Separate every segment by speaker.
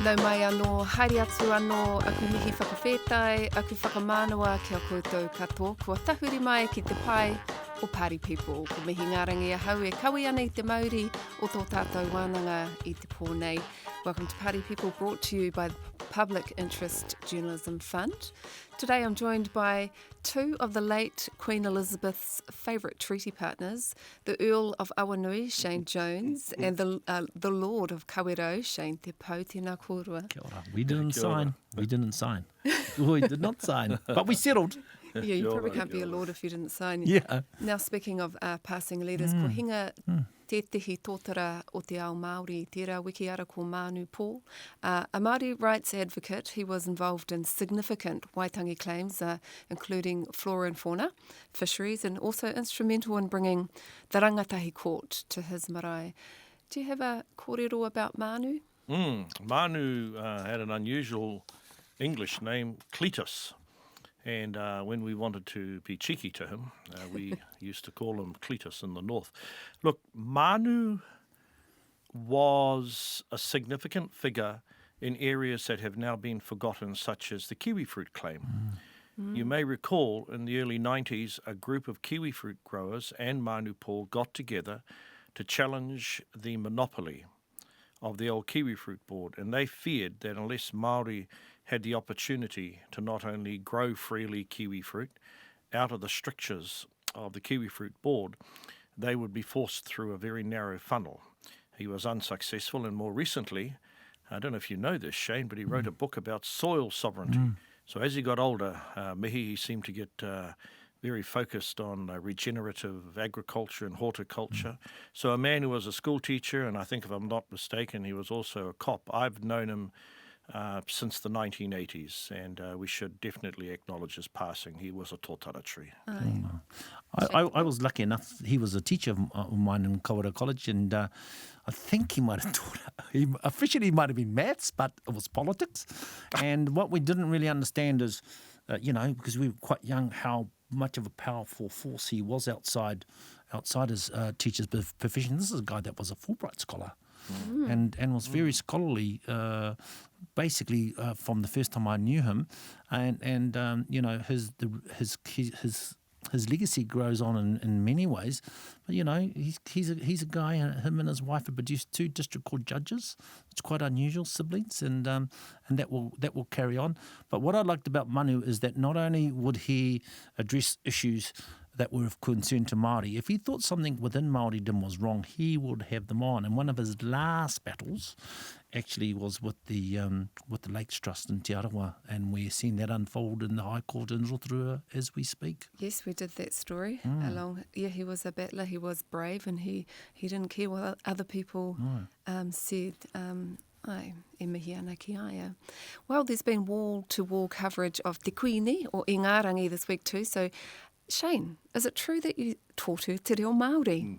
Speaker 1: Nau mai anō, haere atu anō, aku mihi whakawhetai, aku whakamānua ki a koutou katoa, kua tahuri mai ki te pai o Party People. Ko mihi ngārangi a hau e kawi ana I te Māori o tō tātou wānanga I te pōnei. Welcome to Party People, brought to you by the Public Interest Journalism Fund. Today I'm joined by two of the late Queen Elizabeth's favourite treaty partners, the Earl of Awanui, Shane Jones, and the Lord of Kawero, Shane Te Pau, tēnā kōrua.
Speaker 2: Kia ora. We didn't sign. We didn't sign. We did not sign, but we settled.
Speaker 1: Yeah, you probably can't be a lord if you didn't sign.
Speaker 2: Yeah.
Speaker 1: Now, speaking of passing leaders, ko hinga tētehi tōtara o te ao Māori, tērā wiki ara ko Manu Paul. A Māori rights advocate, he was involved in significant Waitangi claims, including flora and fauna, fisheries, and also instrumental in bringing the rangatahi court to his marae. Do you have a kōrero about Manu?
Speaker 3: Manu had an unusual English name, Cletus. And when we wanted to be cheeky to him, we used to call him Cletus in the north. Look, Manu was a significant figure in areas that have now been forgotten, such as the kiwi fruit claim. You may recall in the early 90s, a group of kiwi fruit growers and Maanu Paul got together to challenge the monopoly of the old kiwi fruit board, and they feared that unless Māori had the opportunity to not only grow freely kiwi fruit out of the strictures of the kiwi fruit board, they would be forced through a very narrow funnel. He was unsuccessful, and more recently, I don't know if you know this, Shane, but he wrote a book about soil sovereignty. So as he got older, he seemed to get very focused on regenerative agriculture and horticulture. So a man who was a school teacher, and I think if I'm not mistaken, he was also a cop. I've known him since the 1980s, and we should definitely acknowledge his passing. He was a tōtara tree.
Speaker 2: I was lucky enough, he was a teacher of mine in Kawara College, and I think he might have taught, officially might have been maths, but it was politics. And what we didn't really understand is, because we were quite young, how much of a powerful force he was outside his teacher's profession. This is a guy that was a Fulbright scholar. And was very scholarly, basically from the first time I knew him, and his legacy grows on in many ways. But he's a guy. Him and his wife have produced 2 district court judges. It's quite unusual, siblings, and that will carry on. But what I liked about Manu is that not only would he address issues that were of concern to Māori, if he thought something within Māoridom was wrong, he would have them on. And one of his last battles actually was with the Lakes Trust in Te Arawa, and we're seeing that unfold in the High Court in Rotorua as we speak.
Speaker 1: Yes, we did that story. He was a battler, he was brave, and he didn't care what other people said. E mihi ana ki aia. Well, there's been wall-to-wall coverage of Te Kuini, or Irirangi this week too, so Shane, is it true that you taught her Te Reo Māori?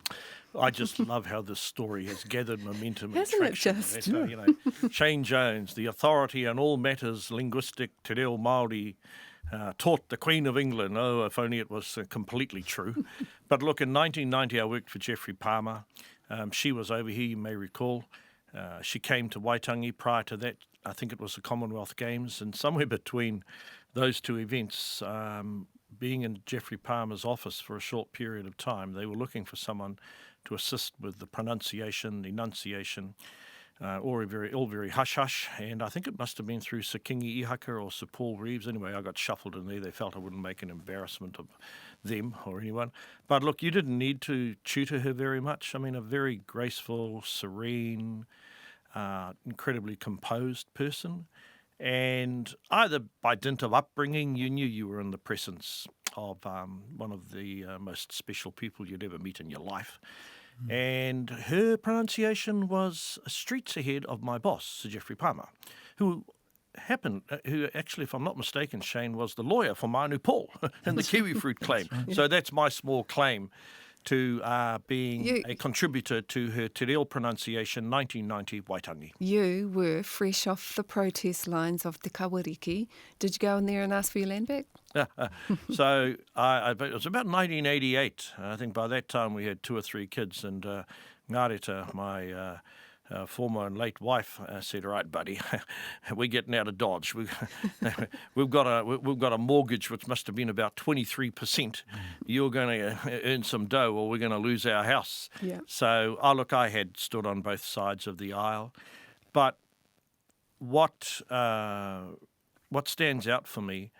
Speaker 3: I just love how this story has gathered momentum and
Speaker 1: Hasn't it
Speaker 3: traction.
Speaker 1: just?
Speaker 3: Shane Jones, the authority on all matters linguistic Te Reo Māori, taught the Queen of England. Oh, if only it was completely true. But look, in 1990 I worked for Geoffrey Palmer. She was over here, you may recall. She came to Waitangi. Prior to that, I think it was the Commonwealth Games, and somewhere between those two events, being in Geoffrey Palmer's office for a short period of time, they were looking for someone to assist with the pronunciation, the enunciation, all very hush-hush. And I think it must have been through Sir Kingi Ihaka or Sir Paul Reeves. Anyway, I got shuffled in there. They felt I wouldn't make an embarrassment of them or anyone. But look, you didn't need to tutor her very much. I mean, a very graceful, serene, incredibly composed person. And either by dint of upbringing, you knew you were in the presence of one of the most special people you'd ever meet in your life. And her pronunciation was streets ahead of my boss, Sir Geoffrey Palmer, who actually, if I'm not mistaken, Shane, was the lawyer for Maanu Paul in the kiwi fruit claim. So that's my small claim to being a contributor to her Te Reo pronunciation, 1990 Waitangi.
Speaker 1: You were fresh off the protest lines of Te Kawariki. Did you go in there and ask for your land back?
Speaker 3: So it was about 1988. I think by that time we had 2 or 3 kids, and Ngāreta, my former and late wife said, "Right, buddy, we're getting out of Dodge. We've got a mortgage which must have been about 23%. You're going to earn some dough, or we're going to lose our house."
Speaker 1: Yeah.
Speaker 3: So, I had stood on both sides of the aisle, but what stands out for me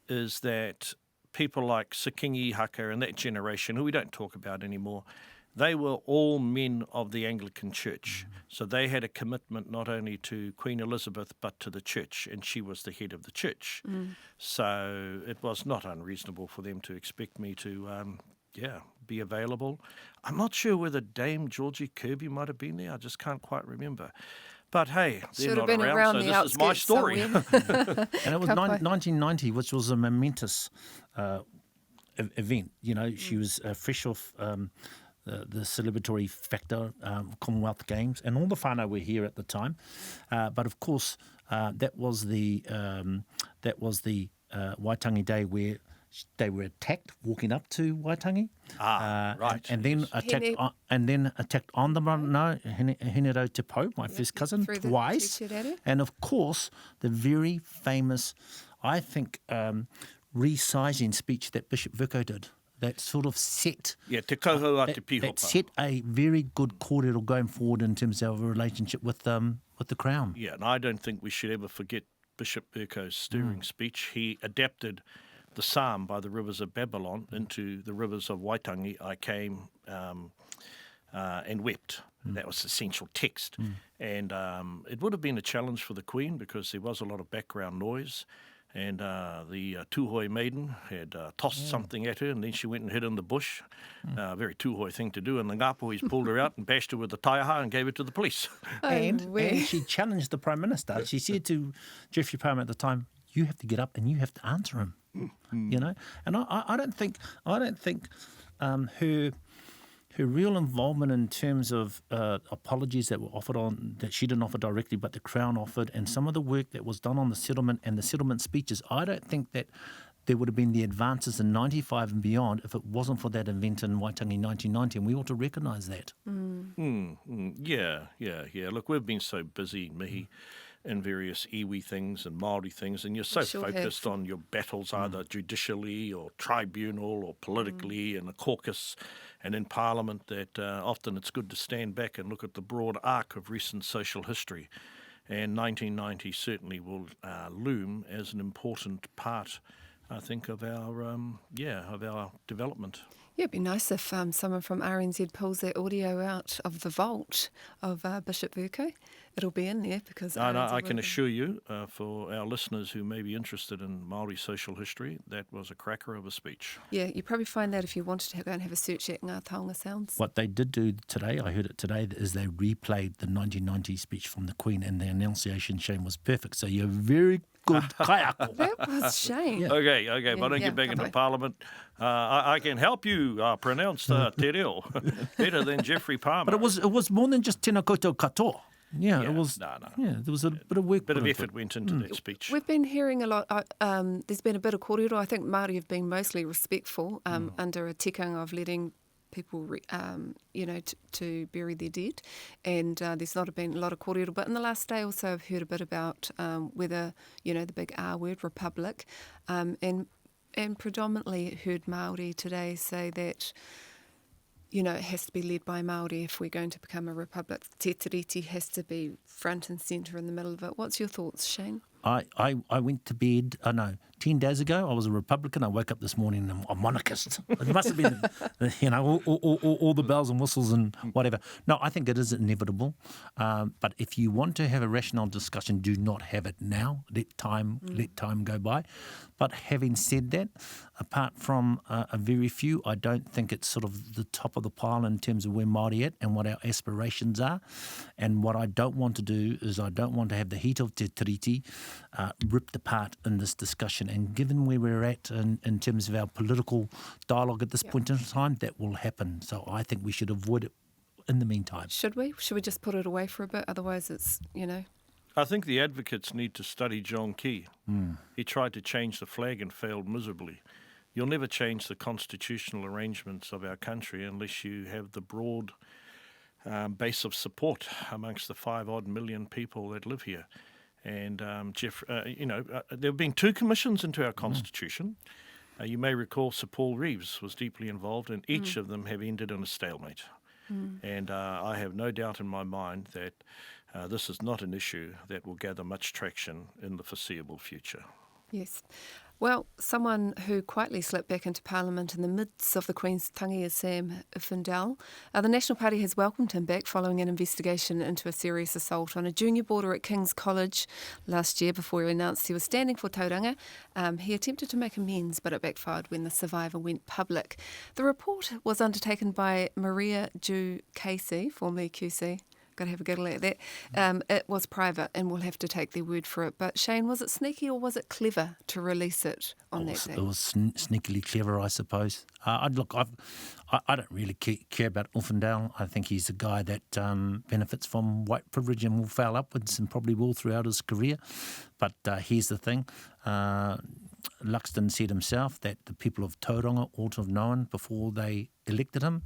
Speaker 3: is that people like Sikingi Haka and that generation, who we don't talk about anymore, they were all men of the Anglican Church. So they had a commitment not only to Queen Elizabeth but to the church, and she was the head of the church. So it was not unreasonable for them to expect me to be available. I'm not sure whether Dame Georgie Kirby might have been there. I just can't quite remember. But hey, they're
Speaker 1: Should have
Speaker 3: not
Speaker 1: been around
Speaker 3: so
Speaker 1: the
Speaker 3: this is my
Speaker 1: outskirts
Speaker 3: story.
Speaker 1: somewhere.
Speaker 2: And it was
Speaker 1: Ka pai.
Speaker 2: 1990, which was a momentous event. You know, she was fresh off the celebratory factor, Commonwealth Games, and all the whānau were here at the time. But of course, that was the Waitangi Day where they were attacked walking up to Waitangi.
Speaker 3: Right.
Speaker 2: And then attacked on the Henero Te Po, my first cousin,
Speaker 1: through the
Speaker 2: twice.
Speaker 1: Te Reo.
Speaker 2: And of course, the very famous, I think, resizing speech that Bishop Virko did. That sort of set
Speaker 3: Yeah, te kauhau a te pihopa.
Speaker 2: that set a very good kōrero going forward in terms of our relationship with the Crown.
Speaker 3: Yeah, and I don't think we should ever forget Bishop Virko's stirring speech. He adapted the psalm by the rivers of Babylon into the rivers of Waitangi. I came and wept. That was the essential text. And it would have been a challenge for the Queen because there was a lot of background noise. And the Tūhoi maiden had tossed something at her, and then she went and hid in the bush. A very Tūhoi thing to do. And the Ngāpuhis pulled her out and bashed her with the taiaha and gave it to the police.
Speaker 2: And she challenged the Prime Minister. She said to Geoffrey Palmer at the time, "You have to get up and you have to answer him." You know, and I don't think her real involvement in terms of apologies that were offered on that she didn't offer directly, but the Crown offered, and some of the work that was done on the settlement and the settlement speeches. I don't think that there would have been the advances in 95 and beyond if it wasn't for that event in Waitangi 1990, and we ought to recognise that.
Speaker 3: Yeah. Look, we've been so busy, Mihi, in various iwi things and Māori things, and you're so focused on your battles either judicially or tribunal or politically in a caucus and in Parliament that often it's good to stand back and look at the broad arc of recent social history. And 1990 certainly will loom as an important part, I think, of our development.
Speaker 1: Yeah, it'd be nice if someone from RNZ pulls that audio out of the vault of Bishop Virko. It'll be in there because
Speaker 3: I can assure you, for our listeners who may be interested in Māori social history, that was a cracker of a speech.
Speaker 1: Yeah, you probably find that if you wanted to go and have a search at Ngā Taonga Sounds.
Speaker 2: What they did do today, I heard it today, is they replayed the 1990 speech from the Queen, and the enunciation, Shane, was perfect. So you're very good kaiako.
Speaker 1: That was Shane.
Speaker 2: Yeah.
Speaker 3: Okay, if I don't get back into Parliament, I can help you pronounce Te Reo better than Geoffrey Palmer.
Speaker 2: But it was more than just tēnā koutou katoa. Yeah, it was.
Speaker 3: No.
Speaker 2: Yeah, there was a bit of work.
Speaker 3: Bit of effort went into that speech.
Speaker 1: We've been hearing a lot. There's been a bit of kōrero. I think Māori have been mostly respectful under a tikanga of letting people, to bury their dead. And there's not been a lot of kōrero. But in the last day also, I've heard a bit about whether, the big R word, republic, and predominantly heard Māori today say that, it has to be led by Māori if we're going to become a republic. Te tiriti has to be front and centre in the middle of it. What's your thoughts, Shane?
Speaker 2: I went to bed, 10 days ago. I was a Republican. I woke up this morning and I'm a monarchist. It must have been, all the bells and whistles and whatever. No, I think it is inevitable. But if you want to have a rational discussion, do not have it now. Let time go by. But having said that, apart from a very few, I don't think it's sort of the top of the pile in terms of where Māori at and what our aspirations are. And what I don't want to do is I don't want to have the heat of Te Tiriti ripped apart in this discussion. And given where we're at in terms of our political dialogue at this point in time, that will happen. So I think we should avoid it in the meantime.
Speaker 1: Should we? Should we just put it away for a bit? Otherwise it's,
Speaker 3: I think the advocates need to study John Key. He tried to change the flag and failed miserably. You'll never change the constitutional arrangements of our country unless you have the broad base of support amongst the 5-odd million people that live here. And there have been 2 commissions into our constitution. You may recall Sir Paul Reeves was deeply involved, and each of them have ended in a stalemate. And I have no doubt in my mind that this is not an issue that will gather much traction in the foreseeable future.
Speaker 1: Yes. Well, someone who quietly slipped back into Parliament in the midst of the Queen's tangi is Sam Uffindell. The National Party has welcomed him back following an investigation into a serious assault on a junior boarder at King's College last year before he announced he was standing for tauranga. He attempted to make amends, but it backfired when the survivor went public. The report was undertaken by Maria Ju Casey, formerly QC. Got to have a giggle at that. It was private and we'll have to take their word for it. But Shane, was it sneaky or was it clever to release it on that day?
Speaker 2: It was sneakily clever, I suppose. I don't really care about Uffindell. I think he's a guy that benefits from white privilege and will fail upwards and probably will throughout his career. But here's the thing. Luxton said himself that the people of Tauranga ought to have known before they elected him.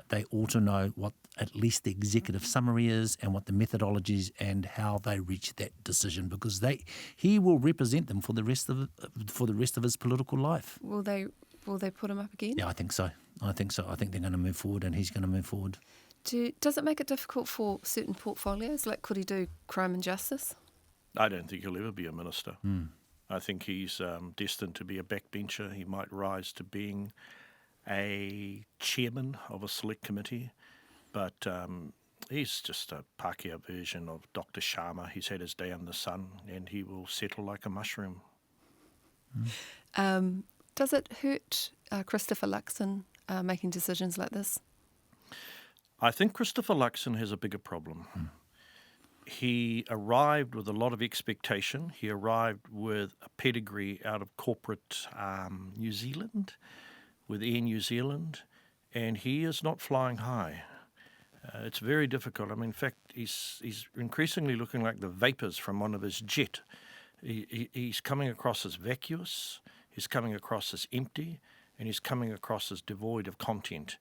Speaker 2: They ought to know what at least the executive summary is and what the methodologies and how they reach that decision, because he will represent them for the rest of his political life.
Speaker 1: Will they put him up again?
Speaker 2: Yeah, I think so. I think they're going to move forward, and he's going to move forward.
Speaker 1: Does it make it difficult for certain portfolios? Like, could he do crime and justice?
Speaker 3: I don't think he'll ever be a minister. I think he's destined to be a backbencher. He might rise to being a chairman of a select committee, but he's just a Pākehā version of Dr. Sharma. He's had his day in the sun, and he will settle like a mushroom.
Speaker 1: Does it hurt Christopher Luxon making decisions like this?
Speaker 3: I think Christopher Luxon has a bigger problem. He arrived with a lot of expectation. He arrived with a pedigree out of corporate New Zealand, with Air New Zealand, and he is not flying high. It's very difficult. I mean, in fact, he's increasingly looking like the vapours from one of his jet. He's coming across as vacuous, he's coming across as empty, and he's coming across as devoid of content.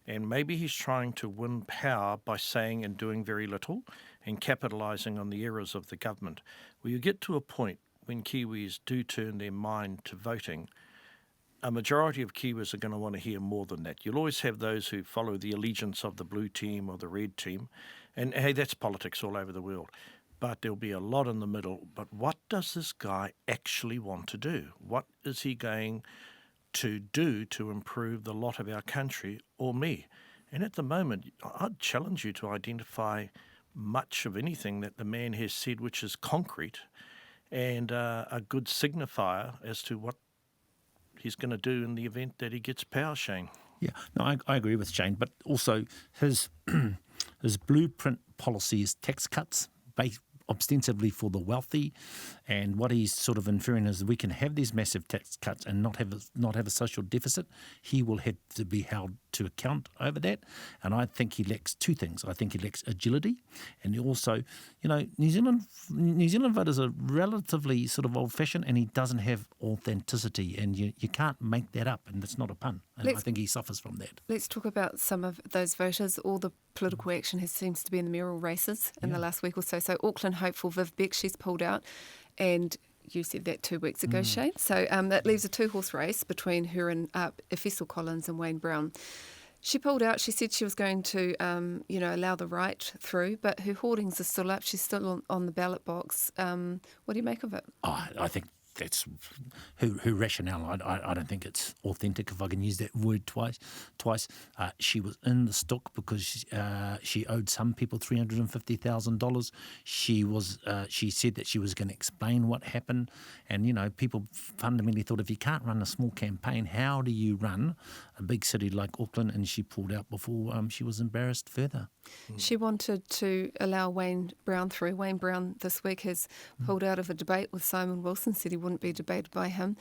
Speaker 3: And maybe he's trying to win power by saying and doing very little and capitalising on the errors of the government. Well, you get to a point when Kiwis do turn their mind to voting, a majority of Kiwis are going to want to hear more than that. You'll always have those who follow the allegiance of the blue team or the red team, and hey, that's politics all over the world. But there'll be a lot in the middle. But what does this guy actually want to do? What is he going to do to improve the lot of our country or me? And at the moment, I'd challenge you to identify much of anything that the man has said which is concrete and a good signifier as to what he's going to do in the event that he gets power, Shane.
Speaker 2: Yeah, no, I agree with Shane, but also his blueprint policy is tax cuts based ostensibly for the wealthy, and what he's sort of inferring is we can have these massive tax cuts and not have a social deficit. He will have to be held to account over that, and I think he lacks two things. I think he lacks agility, and he also, New Zealand voters are relatively sort of old-fashioned, and he doesn't have authenticity, and you can't make that up, and that's not a pun. And I think he suffers from that.
Speaker 1: Let's talk about some of those voters. All the political action seems to be in the mayoral races in the last week or so. So Auckland hopeful Viv Beck, she's pulled out, and you said that 2 weeks ago, Shane. So that leaves a 2-horse race between her and Efessel Collins and Wayne Brown. She pulled out. She said she was going to, allow the right through, but her hoardings are still up. She's still on the ballot box. What do you make of it?
Speaker 2: I think that's her rationale. I don't think it's authentic, if I can use that word twice. She was in the stock because she owed some people $350,000. She said that she was going to explain what happened, and people fundamentally thought, if you can't run a small campaign, how do you run a big city like Auckland? And she pulled out before she was embarrassed further.
Speaker 1: She wanted to allow Wayne Brown through. Wayne Brown this week has pulled out of a debate with Simon Wilson, said he wouldn't be debated by him.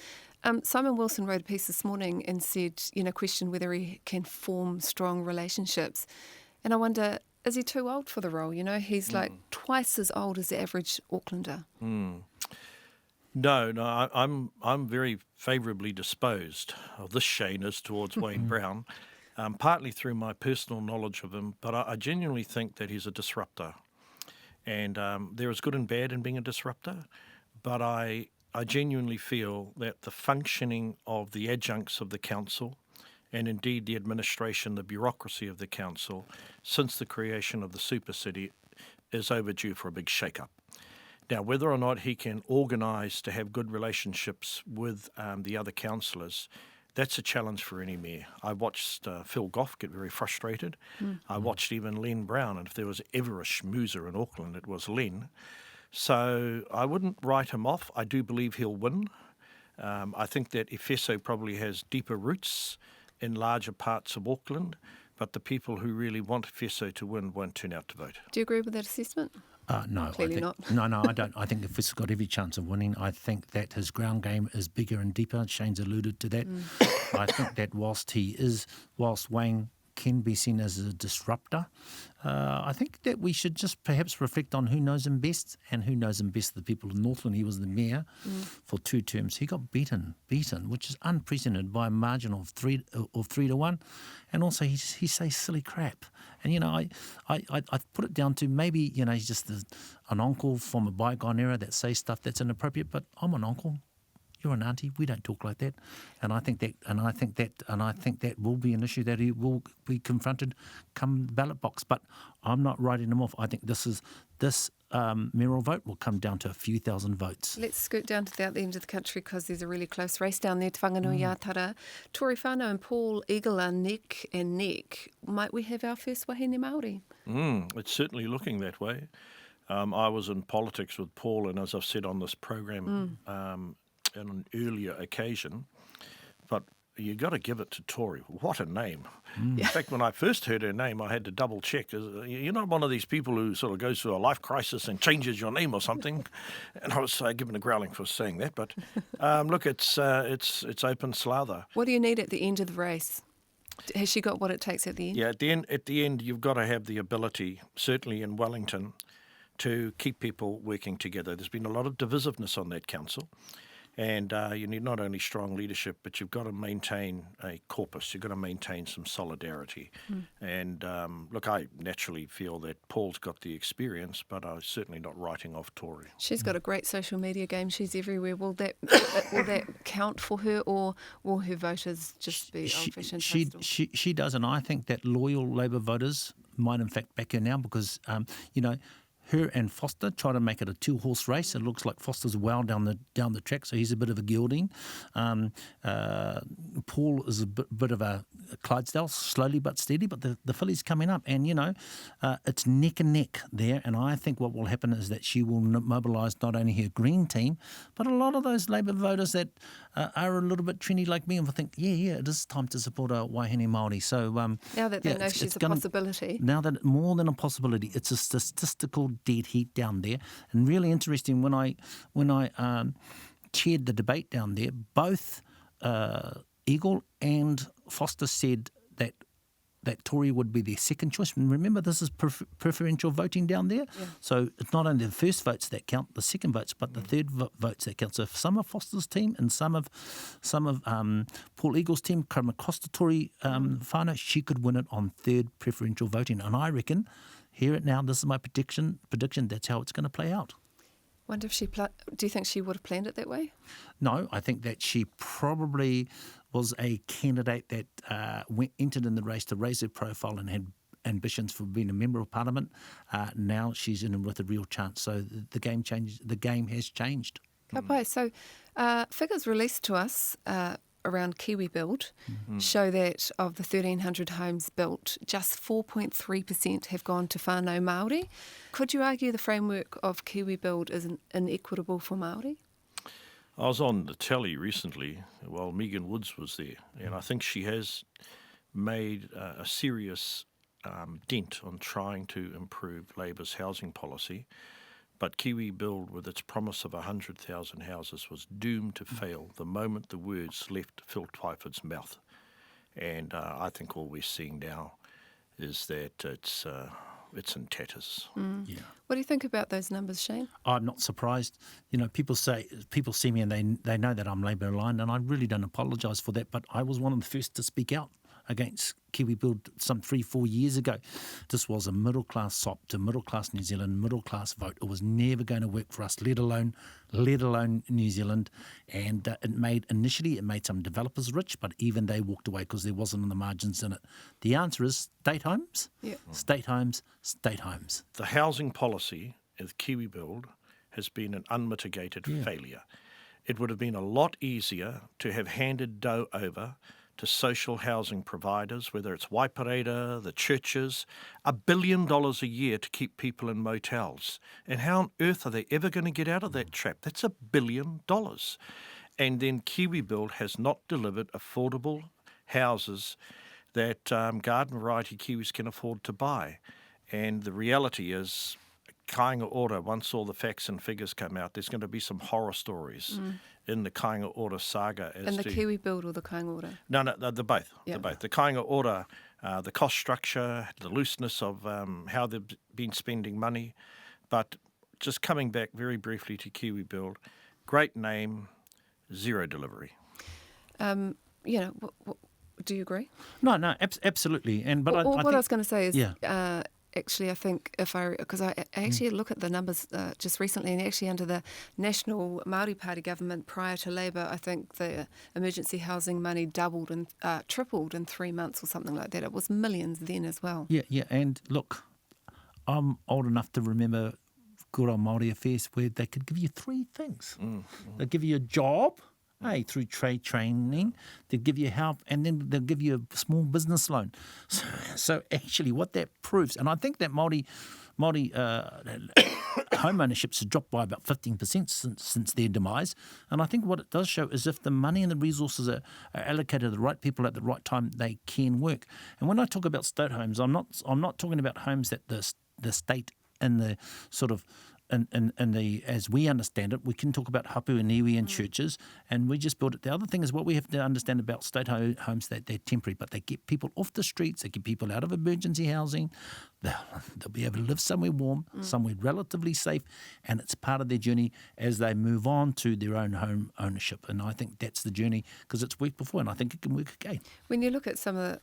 Speaker 1: Simon Wilson wrote a piece this morning and said, questioned whether he can form strong relationships. And I wonder, is he too old for the role? He's like twice as old as the average Aucklander.
Speaker 3: No, I'm very favourably disposed. This Shane is towards Wayne Brown. partly through my personal knowledge of him, but I genuinely think that he's a disruptor. And there is good and bad in being a disruptor, but I genuinely feel that the functioning of the adjuncts of the council, and indeed the administration, the bureaucracy of the council, since the creation of the super city, is overdue for a big shake-up. Now, whether or not he can organise to have good relationships with the other councillors, that's a challenge for any mayor. I watched Phil Goff get very frustrated. I watched even Len Brown, and if there was ever a schmoozer in Auckland, it was Len. So I wouldn't write him off. I do believe he'll win. I think that Efeso probably has deeper roots in larger parts of Auckland, but the people who really want Efeso to win won't turn out to vote.
Speaker 1: Do you agree with that assessment?
Speaker 2: No,
Speaker 1: Clearly not.
Speaker 2: No, I don't. I think Efeso's got every chance of winning. I think that his ground game is bigger and deeper. Shane's alluded to that. I think that whilst Wayne can be seen as a disruptor, I think that we should just perhaps reflect on who knows him best, and who knows him best, the people of Northland. He was the mayor for 2 terms. He got beaten, which is unprecedented, by a margin of 3 to 1. And also he says silly crap. And, I put it down to maybe, he's just an uncle from a bygone era that says stuff that's inappropriate, but I'm an uncle. You're an auntie. We don't talk like that, and I think that will be an issue that he will be confronted come ballot box. But I'm not writing him off. I think this mayoral vote will come down to a few thousand votes.
Speaker 1: Let's scoot down to the other end of the country, because there's a really close race down there. Te Whanganui-a-Tara. Tory whānau and Paul Eagle are neck and neck. Might we have our first wahine Māori?
Speaker 3: It's certainly looking that way. I was in politics with Paul, and as I've said on this program, on an earlier occasion, but you got to give it to Tori. What a name. In fact, when I first heard her name, I had to double check. You're not one of these people who sort of goes through a life crisis and changes your name or something. And I was given a growling for saying that. But look, it's open slather.
Speaker 1: What do you need at the end of the race? Has she got what it takes at the end?
Speaker 3: Yeah, at the end, you've got to have the ability, certainly in Wellington, to keep people working together. There's been a lot of divisiveness on that council. And you need not only strong leadership, but you've got to maintain a corpus. You've got to maintain some solidarity. And look, I naturally feel that Paul's got the experience, but I'm certainly not writing off Tori.
Speaker 1: She's got a great social media game. She's everywhere. Will that count for her, or will her voters just be old-fashioned?
Speaker 2: She does, and I think that loyal Labour voters might in fact back her now, because her and Foster try to make it a 2-horse race. It looks like Foster's well down the track, so he's a bit of a gelding. Paul is a bit of a Clydesdale, slowly but steady, but the filly's coming up, and it's neck and neck there. And I think what will happen is that she will mobilise not only her Green team, but a lot of those Labour voters that are a little bit trendy like me, and will think, yeah, it is time to support a wahine Māori. So
Speaker 1: now that they know she's a possibility.
Speaker 2: Now that more than a possibility, it's a statistical dead heat down there. And really interesting, when I chaired the debate down there, both Eagle and Foster said that Tory would be their second choice. And remember, this is preferential voting down there. Yeah. So it's not only the first votes that count, the second votes, but the third votes that count. So if some of Foster's team and some of Paul Eagle's team come across the Tory whānau, she could win it on third preferential voting. And I reckon, hear it now, this is my prediction, that's how it's going to play out.
Speaker 1: Wonder if do you think she would have planned it that way?
Speaker 2: No, I think that she probably was a candidate that entered in the race to raise her profile and had ambitions for being a member of Parliament. Now she's in with a real chance. So the game changed. The game has changed.
Speaker 1: Kapai. So figures released to us around Kiwi Build show that of the 1,300 homes built, just 4.3% have gone to whānau Māori. Could you argue the framework of Kiwi Build is inequitable for Māori?
Speaker 3: I was on the telly recently while Megan Woods was there, and I think she has made a serious dent on trying to improve Labour's housing policy. But Kiwi Build, with its promise of 100,000 houses, was doomed to fail the moment the words left Phil Twyford's mouth. And I think all we're seeing now is that it's in tatters.
Speaker 2: Yeah.
Speaker 1: What do you think about those numbers, Shane?
Speaker 2: I'm not surprised. People see me and they know that I'm Labour aligned, and I really don't apologise for that. But I was one of the first to speak out against KiwiBuild some 3-4 years ago. This was a middle-class SOP to middle-class New Zealand, middle-class vote. It was never going to work for us, let alone New Zealand. And it made some developers rich, but even they walked away because there wasn't on the margins in it. The answer is state homes, state homes, state homes.
Speaker 3: The housing policy of Kiwi Build has been an unmitigated failure. It would have been a lot easier to have handed dough over to social housing providers, whether it's Waipareta, the churches, $1 billion a year to keep people in motels. And how on earth are they ever going to get out of that trap? That's $1 billion. And then Kiwi Build has not delivered affordable houses that garden variety Kiwis can afford to buy. And the reality is, Kāinga Ora, once all the facts and figures come out, there's going to be some horror stories in the Kāinga Ora saga.
Speaker 1: And the Kiwi Build or the Kāinga Ora?
Speaker 3: No, they're both. They're both. The Kāinga Ora, the cost structure, the looseness of how they've been spending money. But just coming back very briefly to Kiwi Build, great name, zero delivery.
Speaker 1: Do you agree?
Speaker 2: No, absolutely. But I
Speaker 1: what
Speaker 2: think,
Speaker 1: I was going to say is, actually, I think because I actually look at the numbers just recently, and actually under the National Māori Party government prior to Labour, I think the emergency housing money doubled and tripled in 3 months or something like that. It was millions then as well.
Speaker 2: Yeah. And look, I'm old enough to remember good old Māori affairs where they could give you 3 things. They'll give you a job. Through trade training, they'll give you help, and then they'll give you a small business loan. So actually what that proves, and I think that Māori home ownerships has dropped by about 15% since their demise, and I think what it does show is if the money and the resources are allocated to the right people at the right time, they can work. And when I talk about state homes, I'm not talking about homes that the state and the sort of in the, as we understand it, we can talk about hapu and iwi and churches, and we just build it. The other thing is what we have to understand about state homes, that they're temporary, but they get people off the streets, they get people out of emergency housing, they'll be able to live somewhere warm, somewhere relatively safe, and it's part of their journey as they move on to their own home ownership. And I think that's the journey, because it's worked before, and I think it can work again.
Speaker 1: When you look at some of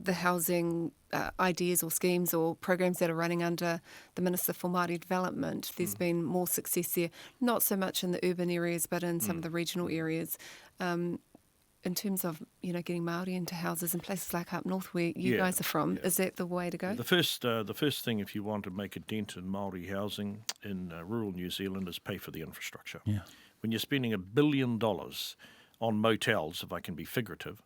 Speaker 1: the housing ideas or schemes or programs that are running under the Minister for Māori Development, there's been more success there, not so much in the urban areas but in some of the regional areas, in terms of getting Māori into houses in places like up north where you guys are from. Is that the way to go? The
Speaker 3: first thing, if you want to make a dent in Māori housing in rural New Zealand, is pay for the infrastructure. When you're spending $1 billion on motels, if I can be figurative,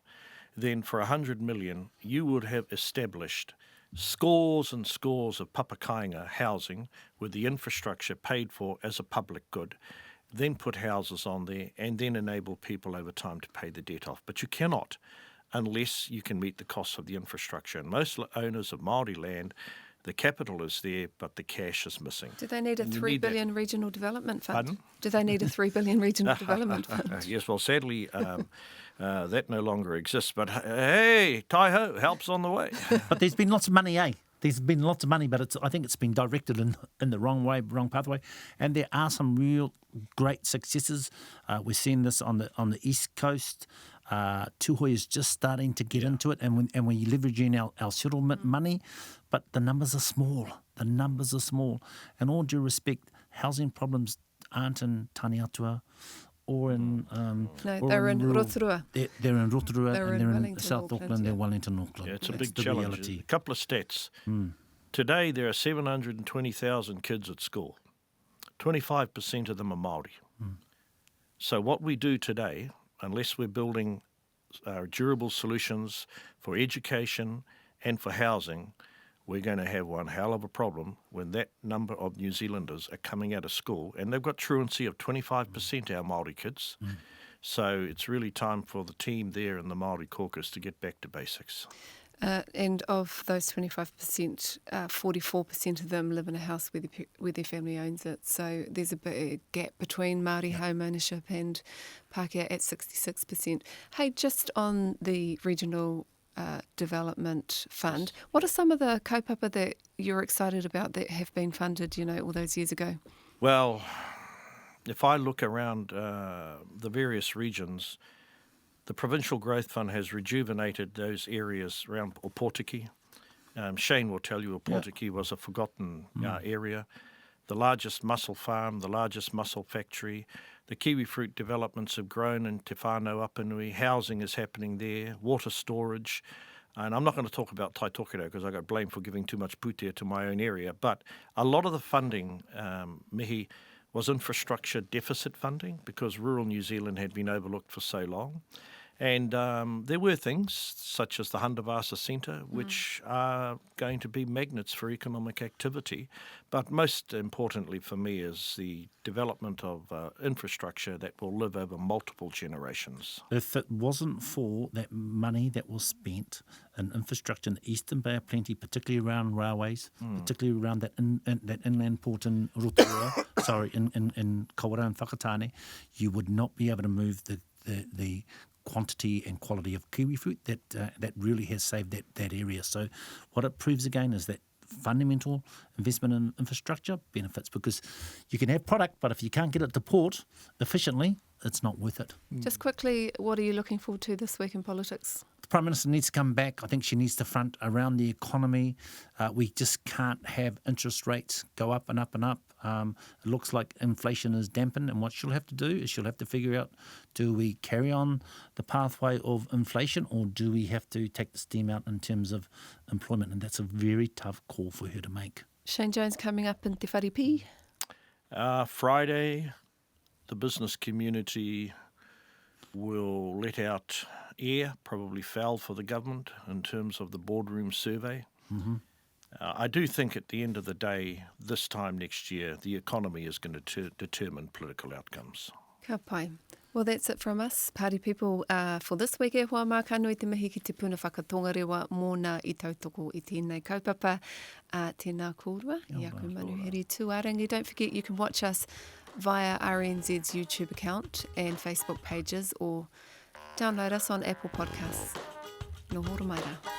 Speaker 3: then for 100 million, you would have established scores and scores of papakainga housing with the infrastructure paid for as a public good, then put houses on there and then enable people over time to pay the debt off. But you cannot unless you can meet the costs of the infrastructure. And most owners of Māori land, the capital is there, but the cash is missing.
Speaker 1: Do they need a $3 billion regional development fund?
Speaker 3: Pardon?
Speaker 1: Do they need a $3 billion regional development fund?
Speaker 3: Yes, well, sadly, that no longer exists. But hey, Taiho, help's on the way.
Speaker 2: But there's been lots of money, There's been lots of money, but I think it's been directed in the wrong way, wrong pathway. And there are some real great successes. We're seeing this on the East Coast. Tuhoi is just starting to get into it, and we're leveraging our settlement money, but the numbers are small. And all due respect, housing problems aren't in Taniatua or in
Speaker 1: they're in Rotorua.
Speaker 2: They're in Rotorua,
Speaker 1: They're
Speaker 2: and
Speaker 1: in
Speaker 2: they're in
Speaker 1: Wellington,
Speaker 2: South
Speaker 1: Auckland,
Speaker 2: Auckland, they're Wellington, Auckland.
Speaker 3: Yeah, it's a
Speaker 2: That's
Speaker 3: big
Speaker 2: the
Speaker 3: challenge.
Speaker 2: reality.
Speaker 3: A couple of stats. Today there are 720,000 kids at school. 25% of them are Māori. So what we do today, unless we're building durable solutions for education and for housing, we're going to have one hell of a problem when that number of New Zealanders are coming out of school, and they've got truancy of 25% our Māori kids. So it's really time for the team there in the Māori caucus to get back to basics.
Speaker 1: And of those 25%, 44% of them live in a house where their family owns it. So there's a big gap between Māori home ownership and Pākehā at 66%. Hey, just on the regional development fund, what are some of the kaupapa that you're excited about that have been funded, all those years ago?
Speaker 3: Well, if I look around the various regions, the Provincial Growth Fund has rejuvenated those areas around Opotiki. Shane will tell you Opotiki was a forgotten area. The largest mussel farm, the largest mussel factory. The kiwi fruit developments have grown in Te Whānau Apanui. Housing is happening there, water storage. And I'm not going to talk about Taitokero because I got blamed for giving too much putea to my own area. But a lot of the funding, mihi, was infrastructure deficit funding because rural New Zealand had been overlooked for so long. And there were things such as the Handavasa Centre, which are going to be magnets for economic activity. But most importantly for me is the development of infrastructure that will live over multiple generations.
Speaker 2: If it wasn't for that money that was spent in infrastructure in the Eastern Bay of Plenty, particularly around railways, particularly around that inland port in Rotorua, in Kawerau and Whakatane, you would not be able to move the quantity and quality of kiwi fruit that really has saved that area. So what it proves again is that fundamental investment in infrastructure benefits, because you can have product, but if you can't get it to port efficiently, it's not worth it.
Speaker 1: Just quickly, what are you looking forward to this week in politics?
Speaker 2: The Prime Minister needs to come back. I think she needs to front around the economy. We just can't have interest rates go up and up and up. It looks like inflation is dampened, and what she'll have to do is she'll have to figure out, do we carry on the pathway of inflation or do we have to take the steam out in terms of employment? And that's a very tough call for her to make.
Speaker 1: Shane Jones coming up in Te Wharipi.
Speaker 3: Friday, the business community will let out air, probably foul for the government in terms of the boardroom survey. I do think at the end of the day, this time next year, the economy is going to determine political outcomes.
Speaker 1: Ka pai. Well, that's it from us, Party People, for this week. E hoa mākano te mihi ki te Puna Whakatongarewa mōna I tautoko I tēnei kaupapa. Tēnā kōrua, I aku Manu Heri tū Irirangi. Don't forget you can watch us via RNZ's YouTube account and Facebook pages, or download us on Apple Podcasts. Nō horo mai rā.